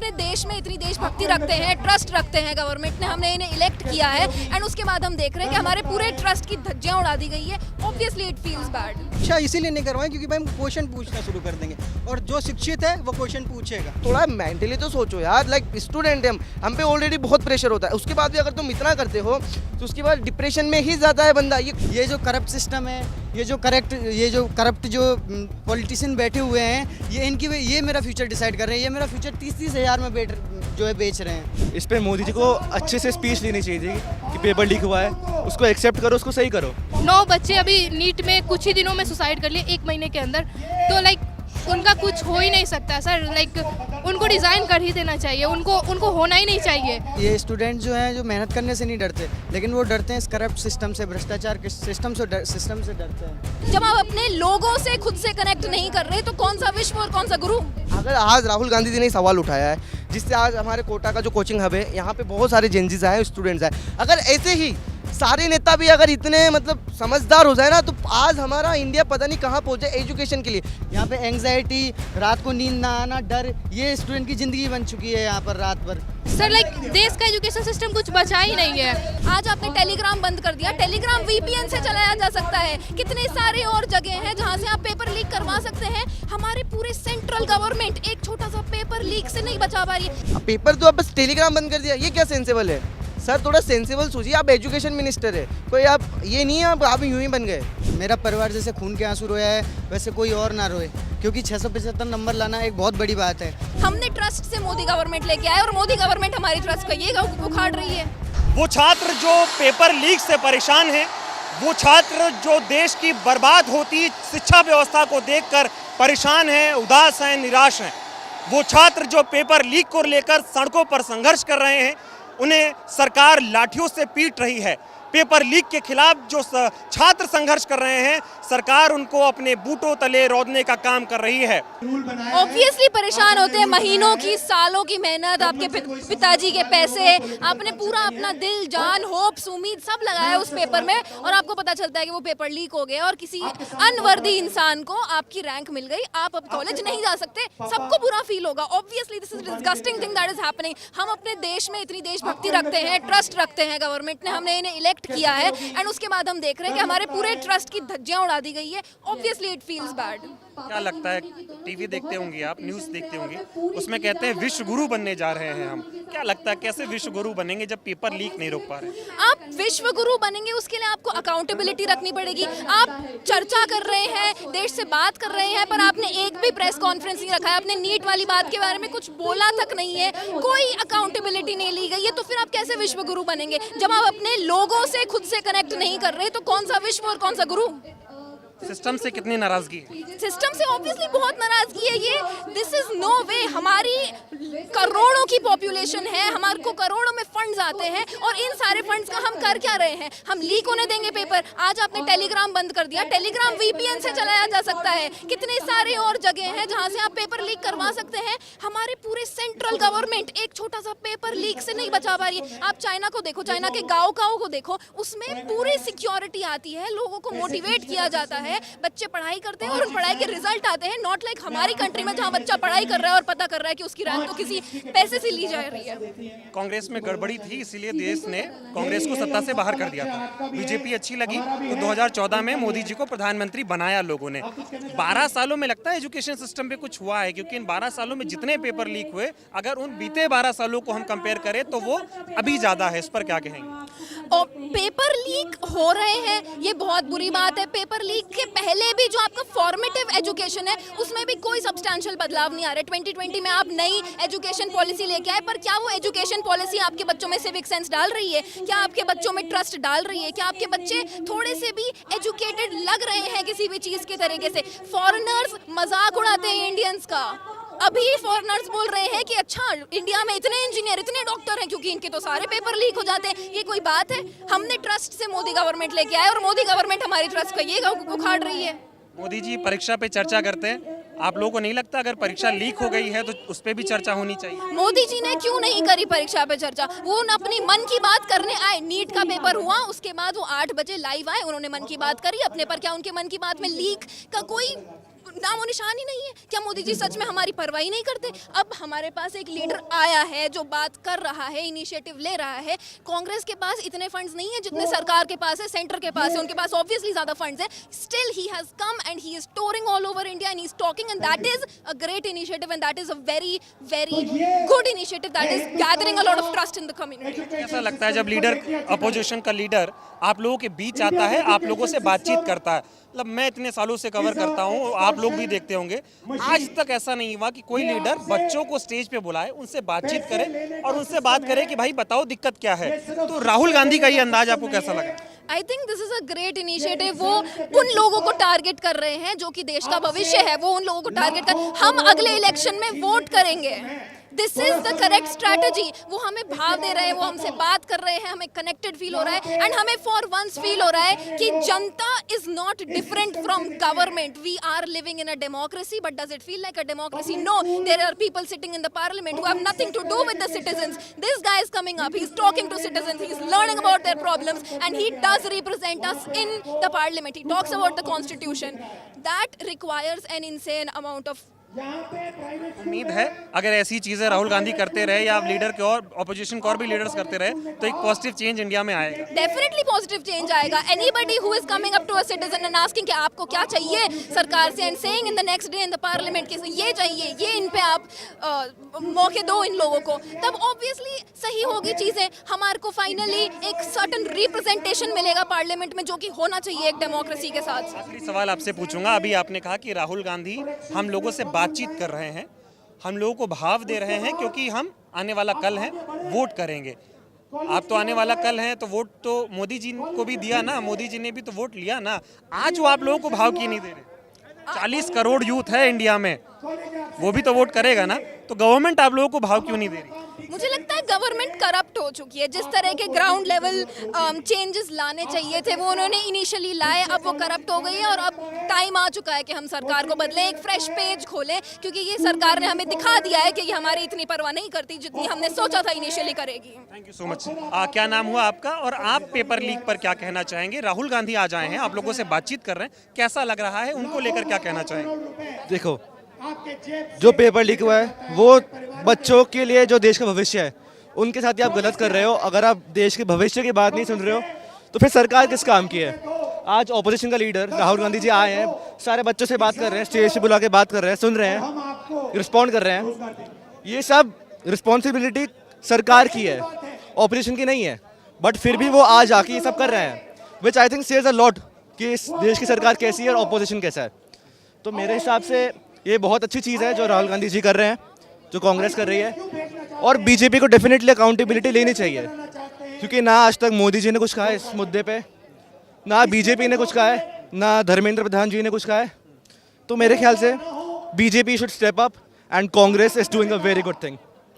अपने देश में इतनी देशभक्ति रखते हैं, ट्रस्ट रखते हैं गवर्नमेंट ने, हमने इन्हें इलेक्ट किया है एंड उसके बाद हम देख रहे हैं कि हमारे पूरे ट्रस्ट की धज्जियां उड़ा दी गई है। Obviously it feels bad. शिक्षा इसीलिए नहीं करवाएं क्योंकि भाई हम क्वेश्चन पूछना शुरू कर देंगे और जो शिक्षित है वो क्वेश्चन पूछेगा। थोड़ा मेंटली तो सोचो यार, लाइक स्टूडेंट हम पे ऑलरेडी बहुत प्रेशर होता है, उसके बाद भी अगर तुम इतना करते हो तो उसके बाद डिप्रेशन में ही जाता है बंदा। ये जो करप्ट सिस्टम है, ये जो करप्ट जो पॉलिटिशियन बैठे हुए हैं, ये मेरा फ्यूचर डिसाइड कर रहे हैं। ये मेरा फ्यूचर 30-30 हज़ार में बेच रहे हैं। इस पे मोदी जी को अच्छे से स्पीच लेनी चाहिए थी कि पेपर लीक हुआ है, उसको एक्सेप्ट करो, उसको सही करो। 9 बच्चे अभी नीट में कुछ ही दिनों में सुसाइड कर लिए, 1 महीने के अंदर। तो लाइक उनका कुछ हो ही नहीं सकता सर, लाइक उनको डिज़ाइन कर ही देना चाहिए, उनको होना ही नहीं चाहिए। ये स्टूडेंट जो हैं जो मेहनत करने से नहीं डरते, लेकिन वो डरते हैं इस करप्ट सिस्टम से, भ्रष्टाचार के सिस्टम से डरते हैं। जब आप अपने लोगों से खुद से कनेक्ट नहीं कर रहे तो कौन सा विश्व और कौन सा गुरु? अगर आज राहुल गांधी जी ने सवाल उठाया है, जिससे आज हमारे कोटा का जो कोचिंग हब है, यहाँ पे बहुत सारे जेंजीज आए, स्टूडेंट्स आए, अगर ऐसे ही सारे नेता भी अगर इतने मतलब समझदार हो जाए ना, तो आज हमारा इंडिया पता नहीं कहाँ पहुँचे एजुकेशन के लिए। यहाँ पे एंग्जाइटी, रात को नींद ना आना, डर, ये स्टूडेंट की ज़िंदगी बन चुकी है यहाँ पर रात भर। सर लाइक देश का एजुकेशन सिस्टम कुछ बचा ही नहीं है। आज आपने टेलीग्राम बंद कर दिया, टेलीग्राम वीपीएन से चलाया जा सकता है। कितने सारे और जगह हैं जहां से आप पेपर लीक करवा सकते हैं। हमारे पूरे सेंट्रल गवर्नमेंट एक छोटा सा पेपर लीक से नहीं बचा पा रही है। अब पेपर तो अब बस टेलीग्राम बंद कर दिया, ये क्या सेंसेबल है सर? थोड़ा सेंसेबल सोचिए, आप एजुकेशन मिनिस्टर है, कोई आप ये नहीं है आप यूं ही बन गए। मेरा परिवार जैसे खून के आंसू रोया है, वैसे कोई और ना रोए, क्योंकि 675 नंबर लाना एक बहुत बड़ी बात है। हमने ट्रस्ट से मोदी गवर्नमेंट लेके आए और मोदी गवर्नमेंट हमारी ट्रस्ट को ये उखाड़ रही है। वो छात्र जो पेपर लीक से परेशान हैं, वो छात्र जो देश की बर्बाद होती शिक्षा व्यवस्था को देखकर परेशान हैं, उदास हैं, निराश हैं, वो छात्र जो पेपर लीक को लेकर सड़कों पर संघर्ष कर रहे हैं, उन्हें सरकार लाठियों से पीट रही है। पेपर लीक के खिलाफ जो छात्र संघर्ष कर रहे हैं, सरकार उनको अपने बूटों तले रौंदने का काम कर रही है। ऑब्वियसली परेशान होते हैं, महीनों की, सालों की मेहनत, आपके पिताजी के पैसे, आपने पूरा अपना दिल, जान, होप्स, उम्मीद सब लगाया उस पेपर में और आपको पता चलता है कि वो पेपर लीक हो गया और किसी अनवर्दी इंसान को आपकी रैंक मिल गई, आप अब कॉलेज नहीं जा सकते। सबको बुरा फील होगा। Obviously this is disgusting thing that is happening. हम अपने देश में इतनी देशभक्ति रखते हैं, ट्रस्ट रखते हैं गवर्नमेंट ने, हमने इन्हें इलेक्ट किया है एंड उसके बाद हम देख रहे हैं कि हमारे पूरे ट्रस्ट की धज्जियां उड़ा दी गई है। Obviously it feels bad. क्या लगता है, टीवी देखते होंगे आप, न्यूज़ देखते होंगे, उसमें कहते हैं विश्व गुरु बनने जा रहे हैं हम। क्या लगता है कैसे विश्व गुरु बनेंगे जब पेपर लीक नहीं रोक पा रहे? आप विश्व गुरु बनेंगे उसके लिए आपको अकाउंटेबिलिटी रखनी पड़ेगी। आप चर्चा कर रहे हैं, देश से बात कर रहे हैं, पर आपने एक भी प्रेस कॉन्फ्रेंस नहीं रखा है, आपने नीट वाली बात के बारे में कुछ बोला तक नहीं है, कोई अकाउंटेबिलिटी नहीं ली गई है, तो फिर आप कैसे विश्व गुरु बनेंगे? जब आप अपने लोगों से खुद से कनेक्ट नहीं कर रहे तो कौन सा विश्व और कौन सा गुरु? सिस्टम से कितनी नाराजगी है? सिस्टम से ऑब्वियसली बहुत नाराजगी है। ये दिस इज नो वे। हमारी करोड़ों की पॉपुलेशन है, हमारे को करोड़ों में फंड्स आते हैं और इन सारे फंड्स का हम कर क्या रहे हैं? हम लीक होने देंगे पेपर? आज आपने टेलीग्राम बंद कर दिया, टेलीग्राम वीपीएन से चलाया जा सकता है। कितने सारे और जगह हैं जहां से आप पेपर लीक करवा सकते हैं। हमारे पूरे सेंट्रल गवर्नमेंट एक छोटा सा पेपर लीक से नहीं बचा पा रही है। आप चाइना को देखो, चाइना के गाँव को देखो, उसमें पूरी सिक्योरिटी आती है, लोगों को मोटिवेट किया जाता है, बच्चे पढ़ाई करते हैं और उन पढ़ाई के रिजल्ट आते हैं। नॉट लाइक हमारी कंट्री में जहां बच्चा पढ़ाई कर रहा है और पता कर रहा है कि उसकी रैंक तो किसी पैसे से ली जा रही है। कांग्रेस में गड़बड़ी थी, इसीलिए देश ने कांग्रेस को सत्ता से बाहर कर दिया था। बीजेपी अच्छी लगी तो 2014 में मोदी जी को प्रधानमंत्री बनाया लोगों ने। 12 सालों में लगता है एजुकेशन सिस्टम पे कुछ हुआ है, क्योंकि इन 12 सालों में जितने पेपर लीक हुए, अगर उन बीते 12 सालों को हम कंपेयर करें तो वो अभी ज्यादा है। इस पर क्या कहेंगे? और पेपर लीक हो रहे हैं, ये बहुत बुरी बात है। पेपर लीक के पहले भी जो आपका फॉर्मेटिव एजुकेशन है उसमें भी कोई सब्सटैंशियल बदलाव नहीं आ रहा है। 2020 में आप नई एजुकेशन पॉलिसी लेके आए, पर क्या वो एजुकेशन पॉलिसी आपके बच्चों में सिविक सेंस डाल रही है? क्या आपके बच्चों में ट्रस्ट डाल रही है? क्या आपके बच्चे थोड़े से भी एजुकेटेड लग रहे हैं किसी भी चीज़ के तरीके से? फॉरेनर्स मजाक उड़ाते हैं इंडियंस का। अभी फॉरेनर्स बोल रहे हैं कि अच्छा इंडिया में इतने इंजीनियर, इतने डॉक्टर हैं, क्योंकि इनके तो सारे पेपर लीक हो जाते हैं। ये कोई बात है? हमने ट्रस्ट से मोदी गवर्नमेंट लेके आए और मोदी गवर्नमेंट हमारी ट्रस्ट को ये उखाड़ रही है। मोदी जी परीक्षा पे चर्चा करते हैं, आप लोगों को नहीं लगता अगर परीक्षा लीक हो गई है तो उस पर भी चर्चा होनी चाहिए? मोदी जी ने क्यों नहीं करी परीक्षा पे चर्चा? वो अपनी मन की बात करने आए। नीट का पेपर हुआ, उसके बाद वो 8 बजे लाइव आए, उन्होंने मन की बात करी अपने पर। क्या उनके मन की बात में लीक का कोई नामो निशान ही नहीं है। क्या मोदी जी सच में हमारी परवाही नहीं करते? अब हमारे पास एक लीडर आया है जो बात कर रहा है, इनिशिएटिव ले रहा है। कांग्रेस के पास इतने फंड्स नहीं है जितने सरकार के पास है, सेंटर के पास है। उनके पास ऑब्वियसली ज्यादा फंड्स है। Still he has come and he is touring all over India and he is talking, and that is a great initiative and that is a very very good initiative that is gathering a lot of trust in the community. कैसा लगता है जब leader, opposition का leader आप लोगों के बीच आता है, आप लोगों से बातचीत करता है? मतलब मैं इतने सालों से कवर करता हूँ, आप लोग भी देखते होंगे, आज तक ऐसा नहीं हुआ कि कोई लीडर बच्चों को स्टेज पे बुलाए, उनसे बातचीत करे और उनसे बात करे कि भाई बताओ दिक्कत क्या है। तो राहुल गांधी का ये अंदाज आपको कैसा लगा? I think this is a great initiative. वो उन लोगों को टारगेट कर रहे हैं जो कि देश का भविष्य है, वो उन लोगों को टारगेट कर, हम अगले इलेक्शन में वोट करेंगे। This is the correct strategy. वो हमें भाव दे रहे हैं, वो हमसे बात कर रहे हैं, हमें कनेक्टेड फील हो रहा है एंड हमें फॉर वंस फील हो रहा है कि जनता is not different from government. We are living in a democracy, but does it feel like a democracy? No, there are people sitting in the parliament who have nothing to do with the citizens. This guy is coming up, he's talking to citizens, he's learning about their problems and he does represent us in the parliament. He talks about the constitution. That requires an insane amount of उम्मीद है अगर ऐसी चीजें राहुल गांधी करते रहे या leader के और ऑपोजिशन के और भी लीडर्स करते रहे तो एक पॉजिटिव चेंज इंडिया में आएगा। डेफिनेटली पॉजिटिव चेंज आएगा। Anybody who is coming up to a citizen and asking कि आपको क्या चाहिए सरकार से, and saying in the next day in the parliament कि ये चाहिए, ये इन पे आप मौके दो इन लोगों को, तब ऑब्वियसली सही होगी चीजें। हमारे को फाइनली एक सर्टेन रिप्रेजेंटेशन मिलेगा पार्लियामेंट में, जो कि होना चाहिए एक डेमोक्रेसी के साथ। आखिरी सवाल आपसे पूछूंगा, अभी आपने कहा कि राहुल गांधी हम लोगों से बातचीत कर रहे हैं, हम लोगों को भाव दे रहे हैं क्योंकि हम आने वाला कल है वोट करेंगे। आप तो आने वाला कल हैं तो वोट तो मोदी जी को भी दिया ना, मोदी जी ने भी तो वोट लिया ना। आज वो आप लोगों को भाव क्यों नहीं दे रहे? 40 करोड़ यूथ है इंडिया में, वो भी तो वोट करेगा ना, तो गवर्नमेंट आप लोगों को भाव क्यों नहीं दे रही? मुझे लगता है गवर्नमेंट करप्ट हो चुकी है। जिस तरह के ग्राउंड लेवल चेंजेस लाने चाहिए थे वो उन्होंने इनिशियली लाए, अब वो करप्ट हो गई है और अब टाइम आ चुका है कि हम सरकार को बदलें, एक फ्रेश पेज खोलें, क्योंकि ये सरकार ने हमें दिखा दिया है कि ये हमारी इतनी परवाह नहीं करती जितनी हमने सोचा था इनिशियली करेगी। Thank you so much. क्या नाम हुआ आपका और आप पेपर लीक पर क्या कहना चाहेंगे? राहुल गांधी आज आए हैं, आप लोगों से बातचीत कर रहे हैं, कैसा लग रहा है, उनको लेकर क्या कहना चाहेंगे? देखो, जो पेपर लीक हुआ है वो बच्चों के लिए जो देश का भविष्य है उनके साथ ही आप गलत कर रहे हो। अगर आप देश के भविष्य की बात नहीं सुन रहे हो तो फिर सरकार किस काम की है? आज ऑपोजिशन का लीडर राहुल गांधी जी आए हैं, सारे बच्चों से बात कर रहे हैं, स्टेज से बुला के बात कर रहे हैं, सुन रहे हैं, रिस्पॉन्ड कर रहे हैं। ये सब रिस्पॉन्सिबिलिटी सरकार की है, ऑपोजिशन की नहीं है, बट फिर भी वो आज आके ये सब कर रहे हैं, which I think says a lot कि इस देश की सरकार कैसी है और ऑपोजिशन कैसा है। तो मेरे हिसाब से ये बहुत अच्छी चीज़ है जो राहुल गांधी जी कर रहे हैं, जो कांग्रेस कर रही है, और बीजेपी को डेफिनेटली अकाउंटेबिलिटी लेनी चाहिए, क्योंकि ना आज तक मोदी जी ने कुछ कहा है इस मुद्दे पे, ना बीजेपी ने कुछ कहा है, ना धर्मेंद्र प्रधान जी ने कुछ कहा है। तो मेरे ख्याल से BJP should step up and Congress is doing a very good thing.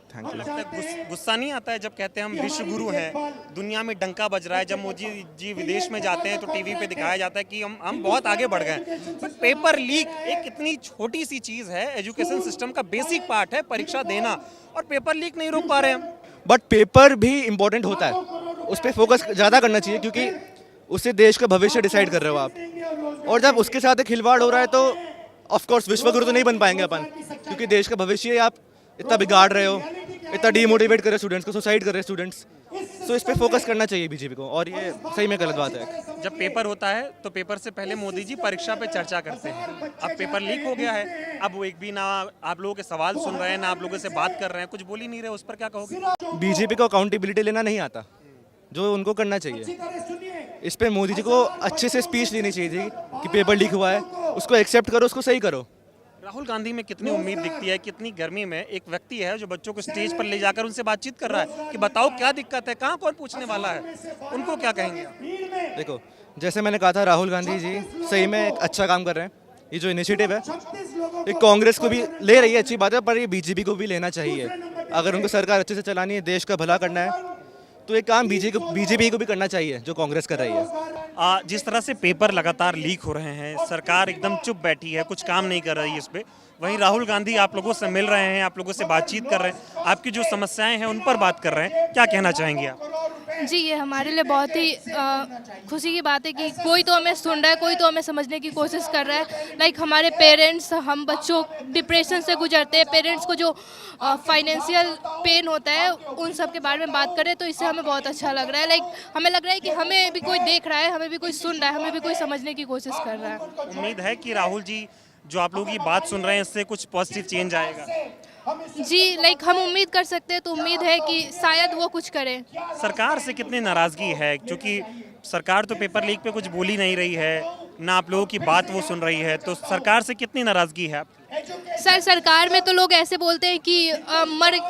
Thank you. गुस्सा नहीं आता है जब कहते हैं हम विश्व गुरु हैं, दुनिया में डंका बज रहा है? जब मोदी जी विदेश में जाते हैं तो टीवी पे दिखाया जाता है कि हम बहुत आगे बढ़ गए। तो पेपर लीक एक इतनी छोटी सी चीज़ है, एजुकेशन सिस्टम का बेसिक पार्ट है परीक्षा देना, और पेपर लीक नहीं रोक पा रहे हम। बट पेपर भी इम्पोर्टेंट होता है, उस पर फोकस ज़्यादा करना चाहिए, क्योंकि उससे देश का भविष्य डिसाइड कर रहे हो आप। और जब उसके साथ खिलवाड़ हो रहा है तो ऑफकोर्स विश्व गुरु तो नहीं बन पाएंगे अपन, क्योंकि देश का भविष्य आप इतना बिगाड़ रहे हो, इतना डीमोटिवेट कर रहे स्टूडेंट्स को, सुसाइड कर रहे स्टूडेंट्स। सो इस पे फोकस करना चाहिए बीजेपी को, और ये सही में गलत बात है। जब पेपर होता है तो पेपर से पहले मोदी जी परीक्षा पे चर्चा करते हैं। अब पेपर लीक हो गया है, अब वो एक भी ना आप लोगों के सवाल सुन रहे हैं, ना आप लोगों से बात कर रहे हैं, कुछ बोल ही नहीं रहे, उस पर क्या कहोगे? बीजेपी को अकाउंटेबिलिटी लेना नहीं आता, जो उनको करना चाहिए। इस पे मोदी जी को अच्छे से स्पीच देनी चाहिए थी कि पेपर लीक हुआ है, उसको एक्सेप्ट करो, उसको सही करो। राहुल गांधी में कितनी उम्मीद दिखती है, कितनी गर्मी में एक व्यक्ति है जो बच्चों को स्टेज पर ले जाकर उनसे बातचीत कर रहा है कि बताओ क्या दिक्कत है, कहाँ कौन पूछने वाला है, उनको क्या कहेंगे? देखो, जैसे मैंने कहा था, राहुल गांधी जी सही में एक अच्छा काम कर रहे हैं। ये जो इनिशिएटिव है ये कांग्रेस को भी ले रही है, अच्छी बात है, पर ये बीजेपी को भी लेना चाहिए। अगर उनको सरकार अच्छे से चलानी है, देश का भला करना है, तो एक काम बीजेपी को भी करना चाहिए जो कांग्रेस कर रही है। जिस तरह से पेपर लगातार लीक हो रहे हैं, सरकार एकदम चुप बैठी है, कुछ काम नहीं कर रही है इस पे, वहीं राहुल गांधी आप लोगों से मिल रहे हैं, आप लोगों से बातचीत कर रहे हैं, आपकी जो समस्याएं हैं उन पर बात कर रहे हैं, क्या कहना चाहेंगे आप? जी, ये हमारे लिए बहुत ही खुशी की बात है कि कोई तो हमें सुन रहा है, कोई तो हमें समझने की कोशिश कर रहा है। लाइक हमारे पेरेंट्स, हम बच्चों डिप्रेशन से गुजरते हैं, पेरेंट्स को जो फाइनेंशियल पेन होता है उन सब के बारे में बात करें तो इससे हमें बहुत अच्छा लग रहा है। लाइक हमें लग रहा है कि हमें भी कोई देख रहा है, हमें भी कोई सुन रहा है, हमें भी कोई समझने की कोशिश कर रहा है। उम्मीद है कि राहुल जी जो आप लोगों की बात सुन रहे हैं इससे कुछ पॉजिटिव चेंज आएगा। जी, लाइक हम उम्मीद कर सकते हैं, तो उम्मीद है कि शायद वो कुछ करें। सरकार से कितनी नाराजगी है, क्योंकि सरकार तो पेपर लीक पे कुछ बोल ही नहीं रही है, ना आप लोगों की बात वो सुन रही है, तो सरकार से कितनी नाराजगी है आपकी? सर, सरकार में तो लोग ऐसे बोलते हैं कि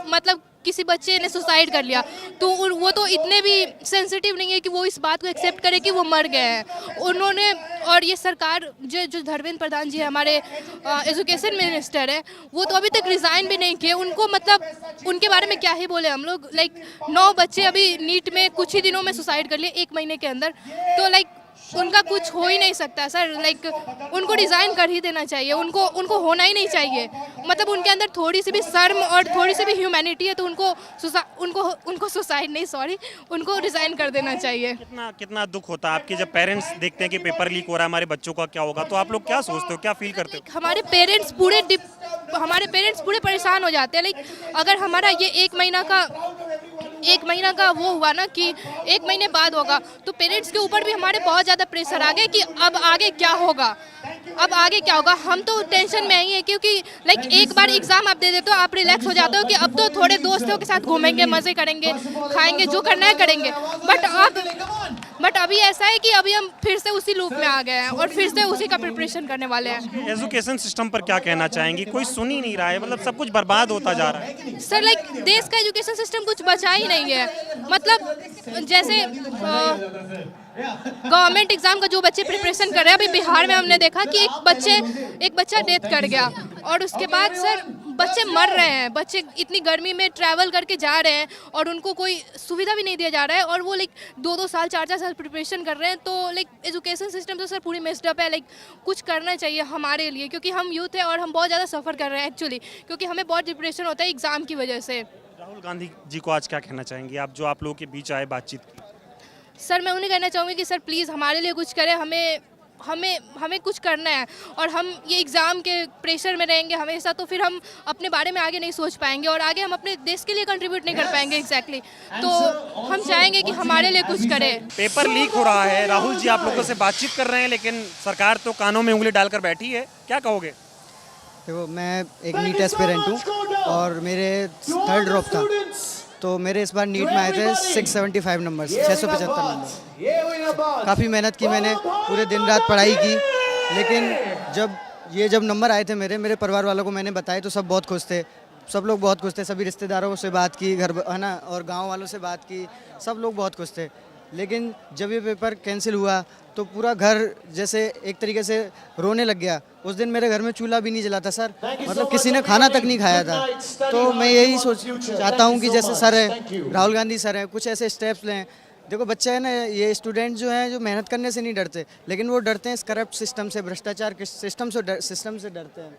मतलब किसी बच्चे ने सुसाइड कर लिया तो वो तो इतने भी सेंसिटिव नहीं है कि वो इस बात को एक्सेप्ट करे कि वो मर गए हैं उन्होंने। और ये सरकार जो धर्मेंद्र प्रधान जी है, हमारे एजुकेशन मिनिस्टर है, वो तो अभी तक रिज़ाइन भी नहीं किए। उनको मतलब उनके बारे में क्या ही बोले हम लोग। लाइक 9 बच्चे अभी नीट में कुछ ही दिनों में सुसाइड कर लिए, 1 महीने के अंदर। तो लाइक उनका कुछ हो ही नहीं सकता सर। लाइक उनको डिज़ाइन कर ही देना चाहिए, उनको होना ही नहीं चाहिए। मतलब उनके अंदर थोड़ी सी भी शर्म और थोड़ी सी भी ह्यूमैनिटी है तो उनको सुसाइड नहीं, सॉरी, उनको रिज़ाइन कर देना चाहिए। कितना दुख होता है आपके जब पेरेंट्स देखते हैं कि पेपर लीक हो रहा है, हमारे बच्चों का क्या होगा, तो आप लोग क्या सोचते हो, क्या फील करते हो? हमारे पेरेंट्स पूरे परेशान हो जाते हैं। लाइक अगर हमारा ये 1 महीना का वो हुआ ना कि 1 महीने बाद होगा, तो पेरेंट्स के ऊपर भी हमारे बहुत ज़्यादा प्रेशर आ गया कि अब आगे क्या होगा। हम तो टेंशन में ही है, क्योंकि लाइक एक बार एग्जाम आप दे देते हो, आप रिलैक्स हो जाते हो कि अब तो थोड़े दोस्तों के साथ घूमेंगे, मज़े करेंगे, खाएंगे, जो करना है करेंगे। बट अभी ऐसा है कि अभी हम फिर से उसी लूप में आ गए हैं और फिर से उसी का प्रिपरेशन करने वाले हैं। एजुकेशन सिस्टम पर क्या कहना चाहेंगी? कोई सुन ही नहीं रहा है, मतलब सब कुछ बर्बाद होता जा रहा है। सर, लाइक देश का एजुकेशन सिस्टम कुछ बचा ही नहीं है। मतलब जैसे गवर्नमेंट एग्जाम का जो बच्चे प्रिपरेशन कर रहे हैं, अभी बिहार में हमने देखा कि एक बच्चा डेथ कर गया और उसके बाद सर बच्चे मर रहे हैं। बच्चे इतनी गर्मी में ट्रैवल करके जा रहे हैं और उनको कोई सुविधा भी नहीं दिया जा रहा है और वो लाइक 2-2 साल 4-4 साल प्रिपरेशन कर रहे हैं। तो लाइक एजुकेशन सिस्टम तो सर पूरी मेस्ड अप है। लाइक कुछ करना चाहिए हमारे लिए, क्योंकि हम यूथ है और हम बहुत ज़्यादा सफ़र कर रहे हैं एक्चुअली, क्योंकि हमें बहुत डिप्रेशन होता है एग्ज़ाम की वजह से। राहुल गांधी जी को आज क्या कहना चाहेंगी आप, जो आप लोगों के बीच आए बातचीत की? सर, मैं उन्हें कहना चाहूँगी कि सर प्लीज़ हमारे लिए कुछ करें। हमें कुछ करना है और हम ये एग्ज़ाम के प्रेशर में रहेंगे हमेशा तो फिर हम अपने बारे में आगे नहीं सोच पाएंगे और आगे हम अपने देश के लिए कंट्रीब्यूट नहीं कर पाएंगे एग्जैक्टली। तो हम चाहेंगे कि हमारे लिए कुछ करें। पेपर लीक हो रहा है, राहुल जी आप लोगों से बातचीत कर रहे हैं, लेकिन सरकार तो कानों में उंगली डालकर बैठी है, क्या कहोगे? देखो, मैं एक नीट एस्पिरेंट हूँ और मेरे 3rd ड्रॉप था, तो मेरे इस बार नीट में आए थे 675 नंबर, 675 नंबर। काफ़ी मेहनत की मैंने, पूरे दिन रात पढ़ाई की, लेकिन जब नंबर आए थे मेरे परिवार वालों को मैंने बताए तो सब बहुत खुश थे, सब लोग बहुत खुश थे। सभी रिश्तेदारों से बात की, घर है ना, और गांव वालों से बात की, सब लोग बहुत खुश थे। लेकिन जब ये पेपर कैंसिल हुआ तो पूरा घर जैसे एक तरीके से रोने लग गया। उस दिन मेरे घर में चूल्हा भी नहीं जला था सर, मतलब किसी ने खाना तक नहीं खाया था। तो मैं यही चाहता हूँ कि जैसे सर है, राहुल गांधी सर हैं, कुछ ऐसे स्टेप्स लें। देखो, बच्चा है ना, ये स्टूडेंट जो हैं, जो मेहनत करने से नहीं डरते, लेकिन वो डरते हैं इस करप्ट सिस्टम से, भ्रष्टाचार के सिस्टम से डरते हैं।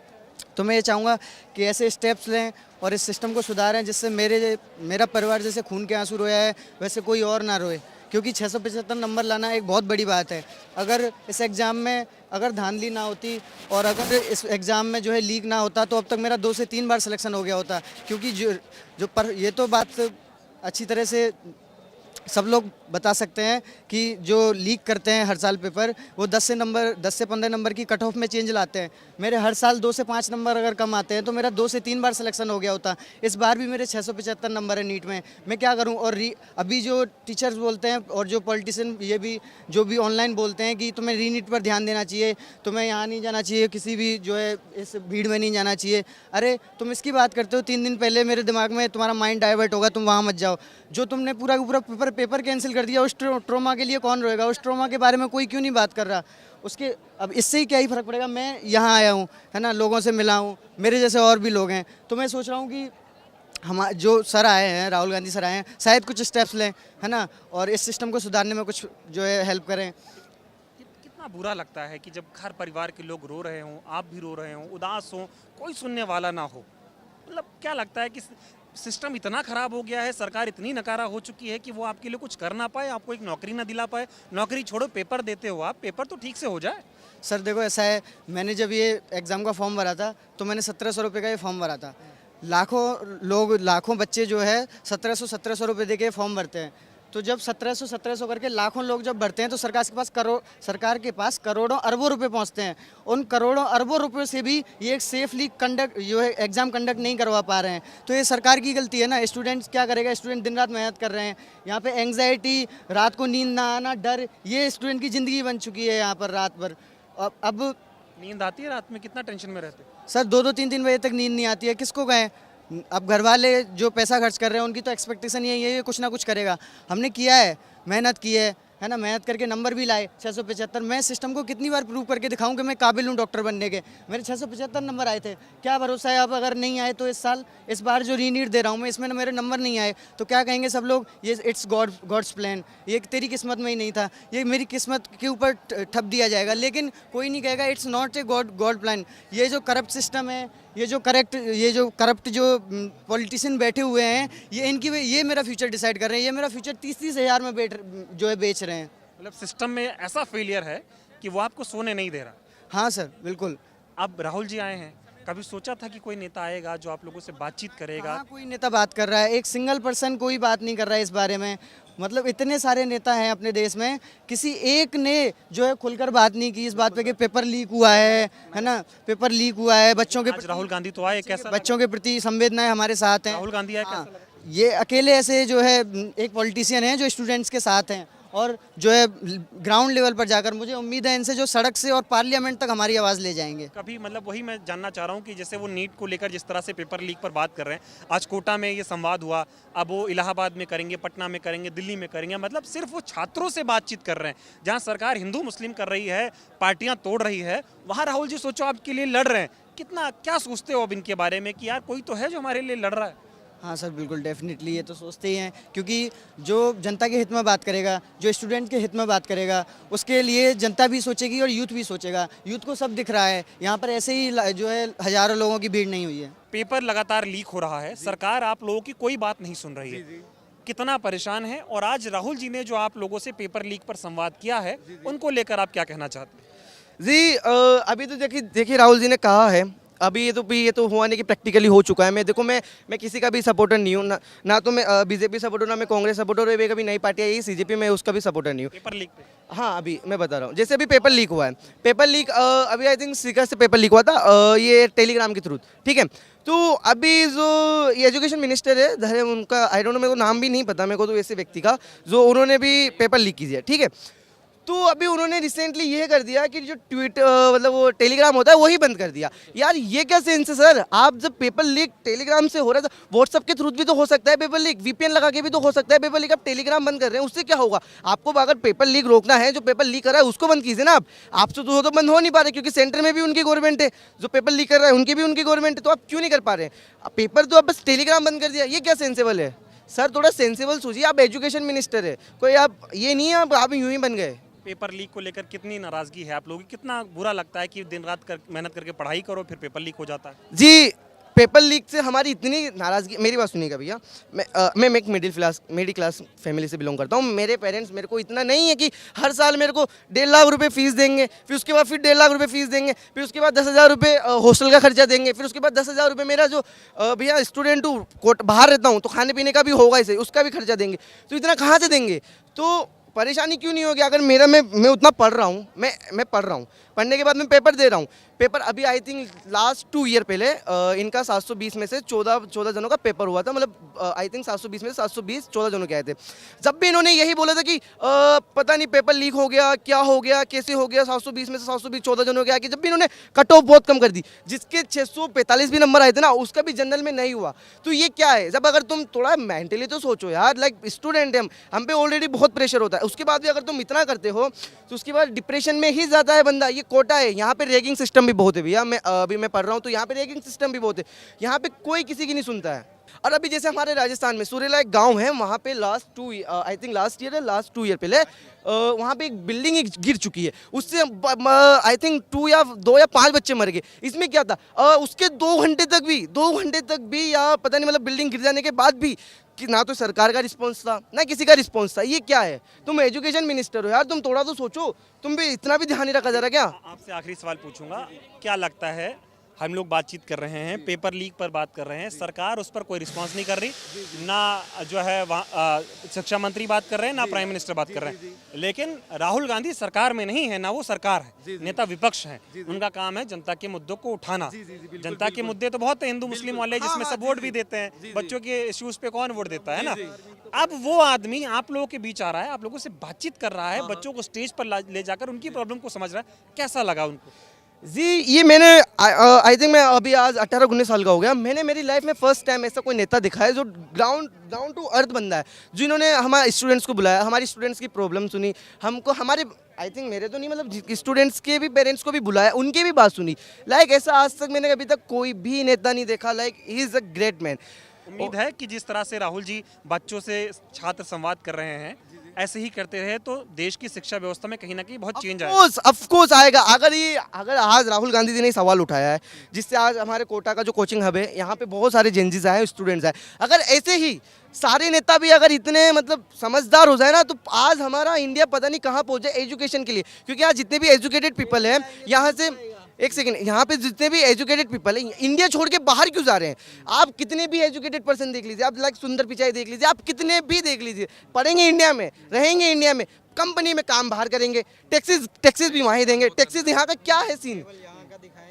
तो मैं ये चाहूँगा कि ऐसे स्टेप्स लें और इस सिस्टम को सुधारें, जिससे मेरा परिवार जैसे खून के आंसू रोया है वैसे कोई और ना रोए, क्योंकि 675 नंबर लाना एक बहुत बड़ी बात है। अगर इस एग्ज़ाम में अगर धांधली ना होती और अगर इस एग्ज़ाम में जो है लीक ना होता तो अब तक मेरा 2 से 3 बार सिलेक्शन हो गया होता, क्योंकि ये तो बात अच्छी तरह से सब लोग बता सकते हैं कि जो लीक करते हैं हर साल पेपर, वो 10 से 15 नंबर की कट ऑफ में चेंज लाते हैं। मेरे हर साल 2 से 5 नंबर अगर कम आते हैं तो मेरा 2 से 3 बार सिलेक्शन हो गया होता। इस बार भी मेरे 675 नंबर है नीट में, मैं क्या करूं? और अभी जो टीचर्स बोलते हैं और जो पॉलिटिशियन जो भी ऑनलाइन बोलते हैं कि तुम्हें रीनीट पर ध्यान देना चाहिए, तुम्हें यहाँ नहीं जाना चाहिए, किसी भी जो है इस भीड़ में नहीं जाना चाहिए। अरे तुम इसकी बात करते हो, 3 दिन पहले मेरे दिमाग में तुम्हारा माइंड डाइवर्ट होगा, तुम वहाँ मत जाओ। जो तुमने पूरा पेपर कैंसिल कर दिया, उस ट्रोमा के लिए कौन रोएगा? उस ट्रोमा के बारे में कोई क्यों नहीं बात कर रहा? अब इससे ही क्या ही फ़र्क पड़ेगा? मैं यहाँ आया हूँ, है ना, लोगों से मिला हूँ, मेरे जैसे और भी लोग हैं। तो मैं सोच रहा हूँ कि जो सर आए हैं, राहुल गांधी सर आए हैं, शायद कुछ स्टेप्स लें, है ना, और इस सिस्टम को सुधारने में कुछ जो है हेल्प करें। कितना बुरा लगता है कि जब घर परिवार के लोग रो रहे हों, आप भी रो रहे हों, उदास हों, कोई सुनने वाला ना हो। मतलब क्या लगता है कि सिस्टम इतना खराब हो गया है, सरकार इतनी नकारा हो चुकी है कि वो आपके लिए कुछ कर ना पाए, आपको एक नौकरी ना दिला पाए। नौकरी छोड़ो, पेपर देते हो आप, पेपर तो ठीक से हो जाए। सर देखो ऐसा है, मैंने जब ये एग्ज़ाम का फॉर्म भरा था तो मैंने 1700 रुपये का ये फॉर्म भरा था। लाखों बच्चे जो है 1700 रुपये दे के फॉर्म भरते हैं। तो जब 1700 करके लाखों लोग जब भरते हैं तो सरकार के पास करोड़ों अरबों रुपए पहुंचते हैं। उन करोड़ों अरबों रुपए से भी ये एक सेफली जो है एग्ज़ाम कंडक्ट नहीं करवा पा रहे हैं। तो ये सरकार की गलती है ना। स्टूडेंट्स क्या करेगा, स्टूडेंट दिन रात मेहनत कर रहे हैं, यहाँ पे एंग्जाइटी, रात को नींद ना आना, डर, ये स्टूडेंट की ज़िंदगी बन चुकी है यहाँ पर रात भर। अब नींद आती है रात में? कितना टेंशन में रहते? सर 2-2 3-3 बजे तक नींद नहीं आती है, किसको कहें। अब घर वाले जो पैसा खर्च कर रहे हैं उनकी तो एक्सपेक्टेशन यही है ये कुछ ना कुछ करेगा। हमने किया है, मेहनत की है ना, मेहनत करके नंबर भी लाए 675। मैं सिस्टम को कितनी बार प्रूव करके दिखाऊं कि मैं काबिल हूं डॉक्टर बनने के। मेरे 675 नंबर आए थे, क्या भरोसा है अब अगर नहीं आए तो इस बार जो रीनीट दे रहा हूं मैं, इसमें मेरे नंबर नहीं आए तो क्या कहेंगे सब लोग, ये इट्स गॉड्स प्लान, ये तेरी किस्मत में ही नहीं था, ये मेरी किस्मत के ऊपर ठप दिया जाएगा। लेकिन कोई नहीं कहेगा it's not a god plan. ये जो करप्ट सिस्टम है, ये जो करप्ट जो पॉलिटिशियन बैठे हुए हैं, ये मेरा फ्यूचर डिसाइड कर रहे हैं। ये मेरा फ्यूचर 30-30 हज़ार में बेच रहे हैं। मतलब सिस्टम में ऐसा फेलियर है कि वो आपको सोने नहीं दे रहा। हाँ सर बिल्कुल। अब राहुल जी आए हैं, कभी सोचा था कि कोई नेता आएगा जो आप लोगों से बातचीत करेगा? हाँ, कोई नेता बात कर रहा है, एक सिंगल पर्सन कोई बात नहीं कर रहा है इस बारे में। मतलब इतने सारे नेता हैं अपने देश में, किसी एक ने जो है खुलकर बात नहीं की इस बात पे कि पेपर लीक हुआ है ना, पेपर लीक हुआ है। बच्चों के आज राहुल गांधी तो आए, कैसा बच्चों के प्रति संवेदनाएं हमारे साथ हैं। राहुल गांधी आए, कैसा हाँ, लगा? ये अकेले ऐसे जो है एक पॉलिटिशियन है जो स्टूडेंट्स के साथ हैं और जो है ग्राउंड लेवल पर जाकर मुझे उम्मीद है इनसे जो सड़क से और पार्लियामेंट तक हमारी आवाज़ ले जाएंगे। कभी मतलब वही मैं जानना चाह रहा हूँ कि जैसे वो नीट को लेकर जिस तरह से पेपर लीक पर बात कर रहे हैं, आज कोटा में ये संवाद हुआ, अब वो इलाहाबाद में करेंगे, पटना में करेंगे, दिल्ली में करेंगे। मतलब सिर्फ वो छात्रों से बातचीत कर रहे हैं। जहाँ सरकार हिंदू मुस्लिम कर रही है, पार्टियाँ तोड़ रही है, वहाँ राहुल जी सोचो आपके लिए लड़ रहे हैं। कितना क्या सोचते हो अब इनके बारे में कि यार कोई तो है जो हमारे लिए लड़ रहा है? हाँ सर बिल्कुल, डेफिनेटली ये तो सोचते ही हैं, क्योंकि जो जनता के हित में बात करेगा, जो स्टूडेंट के हित में बात करेगा, उसके लिए जनता भी सोचेगी और यूथ भी सोचेगा। यूथ को सब दिख रहा है, यहाँ पर ऐसे ही जो है हजारों लोगों की भीड़ नहीं हुई है। पेपर लगातार लीक हो रहा है, सरकार आप लोगों की कोई बात नहीं सुन रही है, कितना परेशान है। और आज राहुल जी ने जो आप लोगों से पेपर लीक पर संवाद किया है, उनको लेकर आप क्या कहना चाहते हैं? जी अभी तो देखिए राहुल जी ने कहा है, अभी ये तो हुआ नहीं कि प्रैक्टिकली हो चुका है। मैं किसी का भी सपोर्टर नहीं हूँ, ना तो मैं बीजेपी सपोर्टर, ना मैं कांग्रेस सपोर्टर हूँ। कभी नई पार्टी आई सीजेपी, मैं उसका भी सपोर्टर नहीं हूँ। पेपर लीक पे हाँ अभी मैं बता रहा हूँ, जैसे अभी पेपर लीक हुआ है, पेपर लीक अभी आई थिंक सीकर से पेपर लीक हुआ था, ये टेलीग्राम के थ्रू, ठीक है। तो अभी जो ये एजुकेशन मिनिस्टर है उनका आई डोंट नो, मेरे को नाम भी नहीं पता मेरे को, तो ऐसे व्यक्ति का जो उन्होंने भी पेपर लीक किया, ठीक है। तो अभी उन्होंने रिसेंटली ये कर दिया कि जो ट्वीट मतलब वो टेलीग्राम होता है वही बंद कर दिया। यार ये क्या सेंस है सर? आप जब पेपर लीक टेलीग्राम से हो रहा था, व्हाट्सएप के थ्रू भी तो हो सकता है पेपर लीक, वीपीएन लगा के भी तो हो सकता है पेपर लीक। आप टेलीग्राम बंद कर रहे हैं, उससे क्या होगा? आपको अगर पेपर लीक रोकना है, जो पेपर लीक कर रहा है उसको बंद कीजिए ना। आपसे तो बंद हो नहीं पा रहे, क्योंकि सेंटर में भी उनकी गवर्नमेंट है, जो पेपर लीक कर रहा है उनकी भी उनकी गवर्नमेंट है, तो आप क्यों नहीं कर पा रहे? पेपर तो आप बस टेलीग्राम बंद कर दिया, ये क्या सेंसेबल है सर? थोड़ा सेंसेबल सोचिए, आप एजुकेशन मिनिस्टर है, कोई आप ये नहीं है आप यूं ही बन गए। पेपर लीक को लेकर कितनी नाराजगी है आप लोगों की? कितना बुरा लगता है कि दिन रात मेहनत करके पढ़ाई करो, फिर पेपर लीक हो जाता है? जी पेपर लीक से हमारी इतनी नाराज़गी, मेरी बात सुनिएगा भैया, मैं एक मिडिल क्लास फैमिली से बिलोंग करता हूँ। मेरे पेरेंट्स मेरे को इतना नहीं है कि हर साल मेरे को 1.5 लाख रुपए फीस देंगे, फिर उसके बाद फिर 1.5 लाख रुपए फीस देंगे, फिर उसके बाद 10,000 रुपये हॉस्टल का खर्चा देंगे, फिर उसके बाद 10,000 रुपये मेरा जो भैया स्टूडेंट हूँ, बाहर रहता हूँ तो खाने पीने का भी होगा इसे, उसका भी खर्चा देंगे। तो इतना कहाँ से देंगे? तो परेशानी क्यों नहीं होगी? अगर मैं उतना पढ़ रहा हूँ, मैं पढ़ रहा हूँ, पढ़ने के बाद मैं पेपर दे रहा हूँ। पेपर अभी आई थिंक लास्ट 2 ईयर पहले इनका 720 में से 14 जनों का पेपर हुआ था। मतलब आई थिंक 720 में से 720 14 जनों के आए थे। जब भी इन्होंने यही बोला था कि पता नहीं पेपर लीक हो गया, क्या हो गया, कैसे हो गया, 720 में से 720 14 जनों के आके, जब भी इन्होंने कट ऑफ बहुत कम कर दी, जिसके 645 भी नंबर आए थे ना, उसका भी जनरल में नहीं हुआ। तो ये क्या है? जब अगर तुम थोड़ा मेंटली तो सोचो यार, लाइक स्टूडेंट है हम पे ऑलरेडी बहुत प्रेशर होता है, उसके बाद भी अगर तुम इतना करते हो तो उसके बाद डिप्रेशन में ही जाता है बंदा। ये कोटा है, यहाँ पे रैगिंग सिस्टम भी बहुत है भैया। अभी मैं पढ़ रहा हूँ तो यहाँ पे रैगिंग सिस्टम भी बहुत है। यहाँ पे कोई किसी की नहीं सुनता है। और अभी जैसे हमारे राजस्थान में सुरेला एक गांव है, वहाँ पे लास्ट 2 ईयर पहले वहाँ पे एक बिल्डिंग गिर चुकी है, उससे आई थिंक 2 या 5 बच्चे मर गए। इसमें क्या था, उसके 2 घंटे तक भी या पता नहीं, मतलब बिल्डिंग गिर जाने के बाद भी कि ना तो सरकार का रिस्पॉन्स था ना किसी का रिस्पॉन्स था। ये क्या है? तुम एजुकेशन मिनिस्टर हो यार, तुम थोड़ा तो सोचो। तुम भी इतना भी ध्यान नहीं रखा जा रहा क्या? आपसे आखिरी सवाल पूछूंगा, क्या लगता है, हम लोग बातचीत कर रहे हैं, पेपर लीक पर बात कर रहे हैं, सरकार उस पर कोई रिस्पांस नहीं कर रही, ना जो है वहाँ शिक्षा मंत्री बात कर रहे हैं, ना प्राइम मिनिस्टर बात कर रहे हैं, लेकिन राहुल गांधी सरकार में नहीं है, ना वो सरकार है, नेता विपक्ष हैं, उनका काम है जनता के मुद्दों को उठाना। जनता के मुद्दे तो बहुत है हिंदू मुस्लिम वाले, जिसमें सब वोट भी देते हैं, बच्चों के इश्यूज पे कौन वोट देता है ना। अब वो आदमी आप लोगों के बीच आ रहा है, आप लोगों से बातचीत कर रहा है, बच्चों को स्टेज पर ले जाकर उनकी प्रॉब्लम को समझ रहा है, कैसा लगा उनको? जी, ये मैंने आई थिंक मैं अभी आज 18-19 साल का हो गया, मैंने मेरी लाइफ में फर्स्ट टाइम ऐसा कोई नेता दिखा है जो डाउन टू अर्थ बंदा है, जिन्होंने हमारे स्टूडेंट्स को बुलाया, हमारी स्टूडेंट्स की प्रॉब्लम सुनी, हमको हमारे आई थिंक मेरे तो नहीं, मतलब स्टूडेंट्स के भी पेरेंट्स को भी बुलाया, उनकी भी बात सुनी। लाइक ऐसा आज तक मैंने अभी तक कोई भी नेता नहीं देखा। Like he is a great man. उम्मीद है कि जिस तरह से राहुल जी बच्चों से छात्र संवाद कर रहे हैं, ऐसे ही करते रहे तो देश की शिक्षा व्यवस्था में कहीं ना कहीं बहुत चेंज आएगा। ऑफ कोर्स आएगा। अगर आज राहुल गांधी जी ने सवाल उठाया है, जिससे आज हमारे कोटा का जो कोचिंग हब है, यहाँ पे बहुत सारे जेंजीज आए, स्टूडेंट्स आए, अगर ऐसे ही सारे नेता भी अगर इतने मतलब समझदार हो जाए ना, तो आज हमारा इंडिया पता नहीं कहाँ पहुँच जाए एजुकेशन के लिए। क्योंकि आज जितने भी एजुकेटेड पीपल हैं यहाँ से, एक सेकंड, यहाँ पे जितने भी एजुकेटेड पीपल हैं, इंडिया छोड़ के बाहर क्यों जा रहे हैं? आप कितने भी एजुकेटेड पर्सन देख लीजिए, आप लाइक सुंदर पिचाई देख लीजिए, आप कितने भी देख लीजिए, पढ़ेंगे इंडिया में, रहेंगे इंडिया में, कंपनी में काम बाहर करेंगे, टैक्सेस भी वहीं देंगे। टैक्सेस यहाँ का क्या है सीन?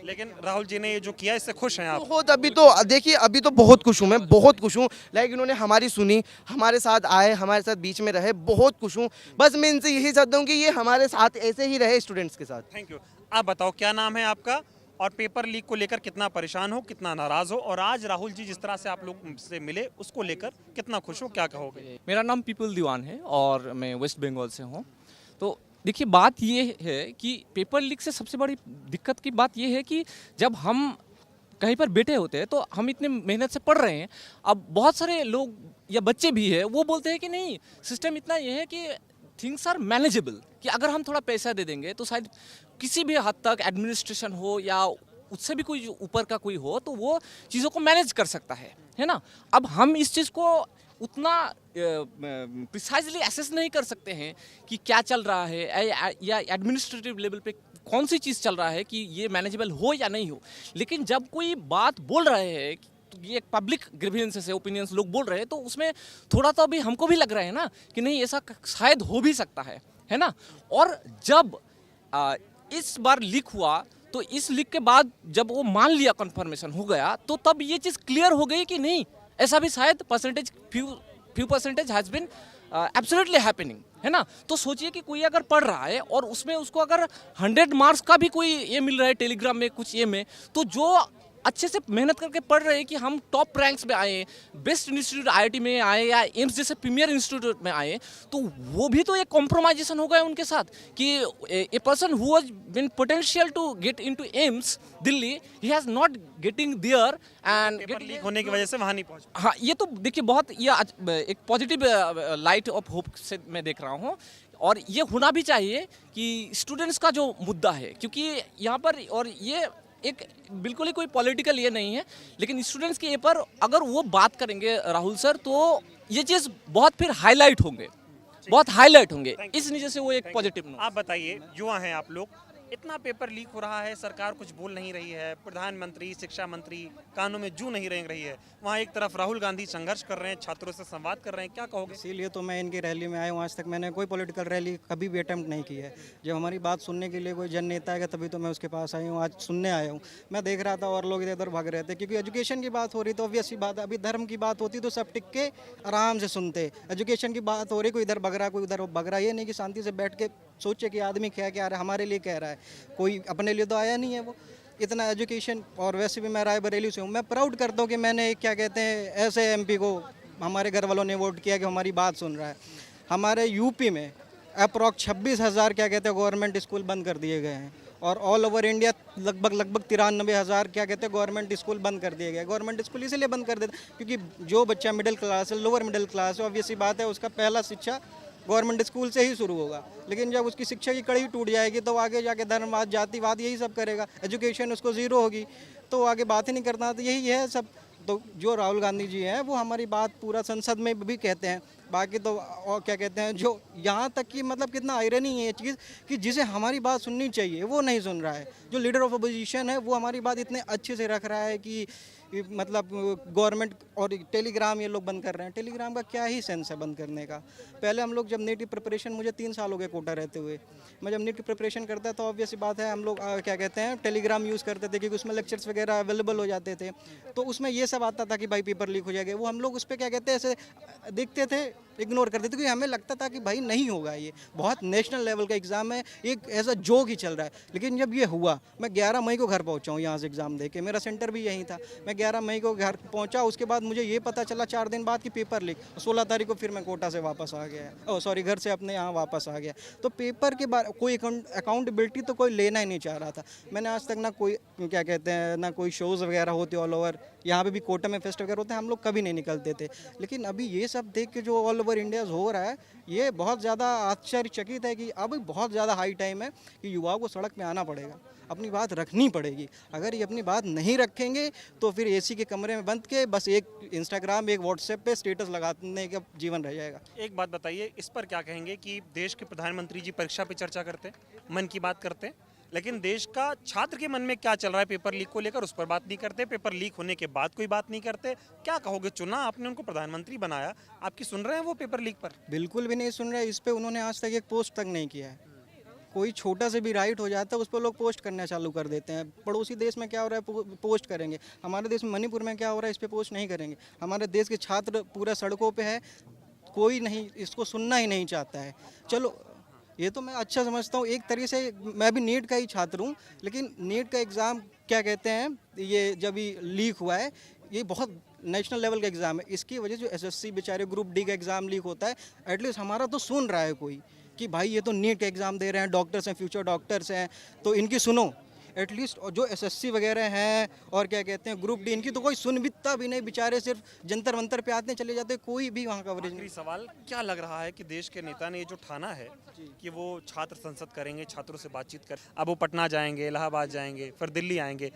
लेकिन राहुल जी ने ये जो किया, इससे खुश हैं आप? बहुत, अभी तो देखिए, अभी तो बहुत खुश हूँ मैं, बहुत खुश हूँ। लाइक इन्होंने हमारी सुनी, हमारे साथ आए, हमारे साथ बीच में रहे, बहुत खुश हूँ। बस मैं इनसे यही चाहता हूँ कि ये हमारे साथ ऐसे ही रहे स्टूडेंट्स के साथ। Thank you. आप बताओ, क्या नाम है आपका, और पेपर लीक को लेकर कितना परेशान हो, कितना नाराज हो, और आज राहुल जी जिस तरह से आप लोग से मिले उसको लेकर कितना खुश हो, क्या कहोगे? मेरा नाम पीपल दीवान है और मैं वेस्ट बंगाल से हूँ। तो देखिए, बात ये है कि पेपर लीक से सबसे बड़ी दिक्कत की बात ये है कि जब हम कहीं पर बैठे होते हैं तो हम इतने मेहनत से पढ़ रहे हैं, अब बहुत सारे लोग या बच्चे भी हैं, वो बोलते हैं कि नहीं, सिस्टम इतना ये है कि थिंग्स आर मैनेजेबल, कि अगर हम थोड़ा पैसा दे देंगे तो शायद किसी भी हद तक एडमिनिस्ट्रेशन हो या उससे भी कोई ऊपर का कोई हो तो वो चीज़ों को मैनेज कर सकता है ना। अब हम इस चीज़ को उतना प्रिसाइजली एसेस नहीं कर सकते हैं कि क्या चल रहा है या एडमिनिस्ट्रेटिव लेवल पे कौन सी चीज़ चल रहा है कि ये मैनेजेबल हो या नहीं हो। लेकिन जब कोई बात बोल रहे हैं, तो ये एक पब्लिक ग्रीवेंसेस है, ओपिनियंस लोग बोल रहे हैं, तो उसमें थोड़ा तो अभी हमको भी लग रहा है ना कि नहीं, ऐसा शायद हो भी सकता है ना। और जब इस बार लीक हुआ तो इस लीक के बाद जब वो मान लिया, कंफर्मेशन हो गया, तो तब ये चीज़ क्लियर हो गई कि नहीं, ऐसा भी शायद percentage few percentage has been absolutely happening, है ना। तो सोचिए कि कोई अगर पढ़ रहा है और उसमें उसको अगर 100 मार्क्स का भी कोई ये मिल रहा है टेलीग्राम में कुछ ये में, तो जो अच्छे से मेहनत करके पढ़ रहे हैं कि हम टॉप रैंक्स में आए, बेस्ट इंस्टीट्यूट आईआईटी में आए या एम्स जैसे प्रीमियर इंस्टीट्यूट में आए, तो वो भी तो एक कॉम्प्रोमाइजेशन हो गया उनके साथ कि a person who was been potential to get into AIIMS Delhi, he has not getting there and paper leak होने की वजह से वहाँ नहीं पहुँच। हाँ, ये तो देखिए बहुत ये एक पॉजिटिव लाइट ऑफ होप से मैं देख रहा हूँ, और ये होना भी चाहिए कि स्टूडेंट्स का जो मुद्दा है, क्योंकि यहाँ पर, और ये एक बिल्कुल ही कोई पॉलिटिकल ये नहीं है, लेकिन स्टूडेंट्स के ये पर अगर वो बात करेंगे राहुल सर, तो ये चीज़ बहुत फिर हाईलाइट होंगे, बहुत हाईलाइट होंगे, इस वजह से वो एक पॉजिटिव। आप बताइए, युवा हैं आप लोग, इतना पेपर लीक हो रहा है, सरकार कुछ बोल नहीं रही है, प्रधानमंत्री, शिक्षा मंत्री कानों में जू नहीं रेंग रही है, वहाँ एक तरफ राहुल गांधी संघर्ष कर रहे हैं, छात्रों से संवाद कर रहे हैं, क्या कहोगे? इसीलिए तो मैं इनकी रैली में आया हूँ। आज तक मैंने कोई पॉलिटिकल रैली कभी भी अटेम्प्ट नहीं की है। जब हमारी बात सुनने के लिए कोई जन नेता आएगा तभी तो मैं उसके पास आई हूँ, आज सुनने आया हूँ। मैं देख रहा था और लोग इधर उधर भाग रहे थे, क्योंकि एजुकेशन की बात हो रही तो ऑब्वियस सी बात है, अभी धर्म की बात होती तो सब टिक के आराम से सुनते। एजुकेशन की बात हो रही, कोई इधर भग रहा कोई उधर भग रहा, ये नहीं कि शांति से बैठ के सोचे कि आदमी क्या कह रहा है, हमारे लिए कह रहा है, कोई अपने लिए तो आया नहीं है वो इतना एजुकेशन। और वैसे भी मैं रायबरेली से हूँ, मैं प्राउड करता हूँ कि मैंने क्या कहते हैं ऐसे एमपी को हमारे घर वालों ने वोट किया कि हमारी बात सुन रहा है। हमारे यूपी में अप्रॉक्स 26,000 क्या कहते हैं गवर्नमेंट स्कूल बंद कर दिए गए हैं, और ऑल ओवर इंडिया लगभग 93,000 क्या कहते हैं गवर्नमेंट स्कूल बंद कर दिए गए। गवर्नमेंट स्कूल इसीलिए बंद कर देते क्योंकि जो बच्चा मिडिल क्लास है, लोअर मिडिल क्लास है, ऑब्वियस सी बात है उसका पहला शिक्षा गवर्नमेंट स्कूल से ही शुरू होगा। लेकिन जब उसकी शिक्षा की कड़ी टूट जाएगी तो आगे जाके धर्मवाद, जातिवाद यही सब करेगा, एजुकेशन उसको ज़ीरो होगी तो आगे बात ही नहीं करना। तो यही है सब। तो जो राहुल गांधी जी हैं वो हमारी बात पूरा संसद में भी कहते हैं। बाकी तो और क्या कहते हैं, जो यहाँ तक कि मतलब कितना आयरनी है ये चीज़ कि जिसे हमारी बात सुननी चाहिए वो नहीं सुन रहा है। जो लीडर ऑफ अपोजिशन है वो हमारी बात इतने अच्छे से रख रहा है कि मतलब गवर्नमेंट और टेलीग्राम ये लोग बंद कर रहे हैं। टेलीग्राम का क्या ही सेंस है बंद करने का। पहले हम लोग जब नीट की प्रिपरेशन, मुझे 3 साल हो गए कोटा रहते हुए, मैं जब नीट की प्रिपरेशन करता तो ऑब्वियस सी बात है हम लोग क्या कहते हैं टेलीग्राम यूज़ करते थे क्योंकि उसमें लेक्चर्स वगैरह अवेलेबल हो जाते थे। तो उसमें ये सब आता था कि भाई पेपर लीक हो जाएगा, वो हम लोग उस पर क्या कहते हैं ऐसे देखते थे, इग्नोर करते थे क्योंकि हमें लगता था कि भाई नहीं होगा, ये बहुत नेशनल लेवल का एग्ज़ाम है, एक ऐसा जोक ही चल रहा है। लेकिन जब ये हुआ, मैं 11 मई को घर पहुंचा हूँ यहाँ से एग्ज़ाम दे के, मेरा सेंटर भी यहीं था। मैं 11 मई को घर पहुंचा, उसके बाद मुझे ये पता चला 4 दिन बाद कि पेपर लीक। 16 तारीख को फिर मैं कोटा से वापस आ गया, सॉरी घर से अपने यहाँ वापस आ गया। तो पेपर के बाद कोई अकाउंटेबिलिटी तो कोई लेना ही नहीं चाह रहा था। मैंने आज तक ना कोई क्या कहते हैं ना कोई शोज़ वगैरह होते ऑल ओवर, यहाँ पे भी कोटा में फेस्ट वगैरह होते हैं, हम लोग कभी नहीं निकलते थे। लेकिन अभी ये सब देख के जो ऑल ओवर इंडिया हो रहा है, ये बहुत ज़्यादा आश्चर्यचकित है कि अब बहुत ज़्यादा हाई टाइम है कि युवाओं को सड़क पे आना पड़ेगा, अपनी बात रखनी पड़ेगी। अगर ये अपनी बात नहीं रखेंगे तो फिर एसी के कमरे में बंद के बस एक इंस्टाग्राम, एक व्हाट्सएप पे स्टेटस लगाने का जीवन रह जाएगा। एक बात बताइए, इस पर क्या कहेंगे कि देश के प्रधानमंत्री जी परीक्षा पे चर्चा करते हैं, मन की बात करते हैं, लेकिन देश का छात्र के मन में क्या चल रहा है पेपर लीक को लेकर उस पर बात नहीं करते, पेपर लीक होने के बाद कोई बात नहीं करते। क्या कहोगे, चुना आपने उनको प्रधानमंत्री बनाया, आपकी सुन रहे हैं वो पेपर लीक पर? बिल्कुल भी नहीं सुन रहे। इस पे उन्होंने आज तक एक पोस्ट तक नहीं किया है। कोई छोटा से भी राइट हो जाता है उस पर लोग पोस्ट करना चालू कर देते हैं। पड़ोसी देश में क्या हो रहा है पोस्ट करेंगे, हमारे देश में मणिपुर में क्या हो रहा है इस पर पोस्ट नहीं करेंगे। हमारे देश के छात्र पूरा सड़कों पे है, कोई नहीं इसको सुनना ही नहीं चाहता है। चलो ये तो मैं अच्छा समझता हूँ, एक तरीके से मैं भी नीट का ही छात्र हूँ, लेकिन नीट का एग्ज़ाम क्या कहते हैं ये जब भी लीक हुआ है, ये बहुत नेशनल लेवल का एग्ज़ाम है। इसकी वजह जो एसएससी बेचारे ग्रुप डी का एग्ज़ाम लीक होता है, एटलीस्ट हमारा तो सुन रहा है कोई कि भाई ये तो नीट का एग्ज़ाम दे रहे हैं, डॉक्टर्स हैं, फ्यूचर डॉक्टर्स हैं, तो इनकी सुनो एटलीस्ट। और जो एसएससी वगैरह हैं और क्या कहते हैं ग्रुप डी, इनकी तो कोई सुनता भी नहीं, बेचारे सिर्फ जंतर मंतर पे आते हैं चले जाते हैं, कोई भी वहाँ कवरेज नहीं। आखिरी सवाल, क्या लग रहा है कि देश के नेता ने ये जो ठाना है कि वो छात्र संसद करेंगे, छात्रों से बातचीत कर, अब वो पटना जाएंगे, इलाहाबाद जाएंगे, फिर दिल्ली आएंगे,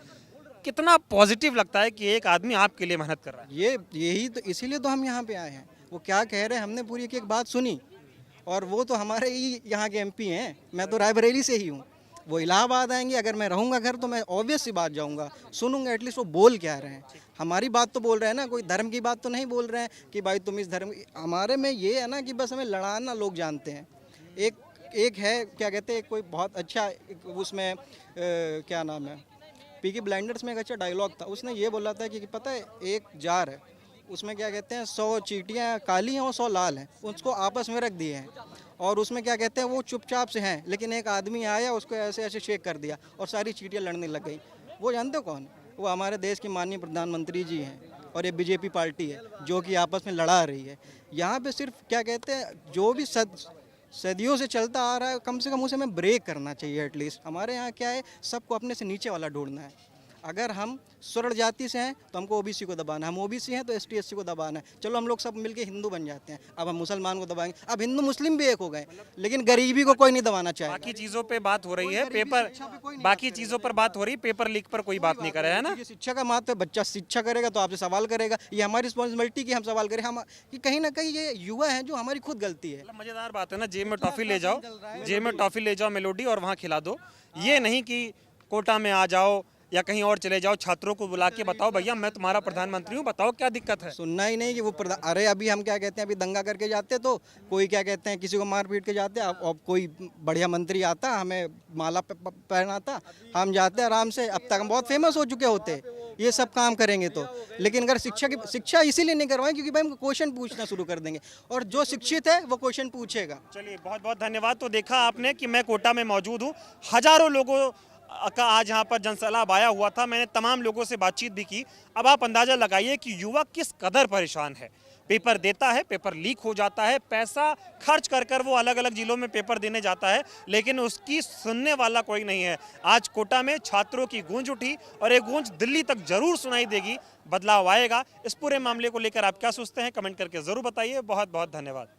कितना पॉजिटिव लगता है कि एक आदमी आपके लिए मेहनत कर रहा है? यही तो, इसीलिए तो हम यहाँ पे आए हैं। वो क्या कह रहे हैं हमने पूरी एक बात सुनी, और वो तो हमारे ही यहाँ के एमपी हैं, मैं तो रायबरेली से ही हूँ। वो इलाहाबाद आएंगे, अगर मैं रहूँगा घर तो मैं ऑब्वियस सी बात जाऊँगा, सुनूंगा एटलीस्ट वो बोल क्या रहे हैं। हमारी बात तो बोल रहे हैं ना, कोई धर्म की बात तो नहीं बोल रहे हैं कि भाई तुम इस धर्म। हमारे में ये है ना कि बस हमें लड़ाना लोग जानते हैं। एक है क्या कहते हैं, कोई बहुत अच्छा उसमें क्या नाम है, पीकी ब्लाइंडर्स में एक अच्छा डायलॉग था, उसने ये बोला था कि पता है एक जार है, उसमें क्या कहते हैं 100 चींटियाँ काली हैं और 100 लाल हैं, उसको आपस में रख दिए हैं, और उसमें क्या कहते हैं वो चुपचाप से हैं, लेकिन एक आदमी आया उसको ऐसे ऐसे शेक कर दिया और सारी चींटियाँ लड़ने लग गई। वो जानते हो कौन? वो हमारे देश के माननीय प्रधानमंत्री जी हैं, और ये बीजेपी पार्टी है जो कि आपस में लड़ा रही है। यहाँ पे सिर्फ क्या कहते हैं जो भी सदियों से चलता आ रहा है, कम से कम उसे हमें ब्रेक करना चाहिए एटलीस्ट। हमारे यहाँ क्या है, सबको अपने से नीचे वाला ढूंढना है। अगर हम स्वर्ण जाति से हैं तो हमको ओबीसी को दबाना है, हम ओबीसी हैं तो एसटी एससी को दबाना है। चलो हम लोग सब मिलके हिंदू बन जाते हैं, अब हम मुसलमान को दबाएंगे। अब हिंदू मुस्लिम भी एक हो गए, लेकिन गरीबी को कोई नहीं दबाना चाहेगा। बाकी चीजों पे बात हो रही है, पेपर बाकी चीजों पर बात हो रही है, पेपर लीक पर कोई बात नहीं करे, है ना? ये शिक्षा का महत्व है, बच्चा शिक्षा करेगा तो आपसे सवाल करेगा, ये हमारी रिस्पॉन्सिबिलिटी कि हम सवाल करें। हम कि कहीं ना कहीं ये युवा है जो हमारी खुद गलती है। मजेदार बात है ना, जेब में टॉफी ले जाओ, जेब में टॉफी ले जाओ मेलोडी और वहाँ खिला दो। ये नहीं कि कोटा में आ जाओ या कहीं और चले जाओ, छात्रों को बुला के बताओ भैया मैं तुम्हारा प्रधानमंत्री हूँ, बताओ क्या दिक्कत है। सुनना ही नहीं कि वो अरे अभी हम क्या कहते हैं, अभी दंगा करके जाते तो कोई क्या कहते हैं किसी को मार पीट के जाते, अब कोई बढ़िया मंत्री आता हमें माला पहनाता, हम जाते आराम से। अब तक हम बहुत फेमस हो चुके होते ये सब काम करेंगे तो। लेकिन अगर शिक्षा इसीलिए नहीं करवाएं क्योंकि भाई हम क्वेश्चन पूछना शुरू कर देंगे, और जो शिक्षित है वो क्वेश्चन पूछेगा। चलिए बहुत बहुत धन्यवाद। तो देखा आपने कि मैं कोटा में मौजूद हूँ, हजारों लोगों का आज यहाँ पर जनसैलाब आया हुआ था, मैंने तमाम लोगों से बातचीत भी की। अब आप अंदाज़ा लगाइए कि युवा किस कदर परेशान है। पेपर देता है, पेपर लीक हो जाता है, पैसा खर्च कर कर वो अलग अलग जिलों में पेपर देने जाता है, लेकिन उसकी सुनने वाला कोई नहीं है। आज कोटा में छात्रों की गूंज उठी और ये गूंज दिल्ली तक जरूर सुनाई देगी, बदलाव आएगा। इस पूरे मामले को लेकर आप क्या सोचते हैं, कमेंट करके जरूर बताइए। बहुत बहुत धन्यवाद।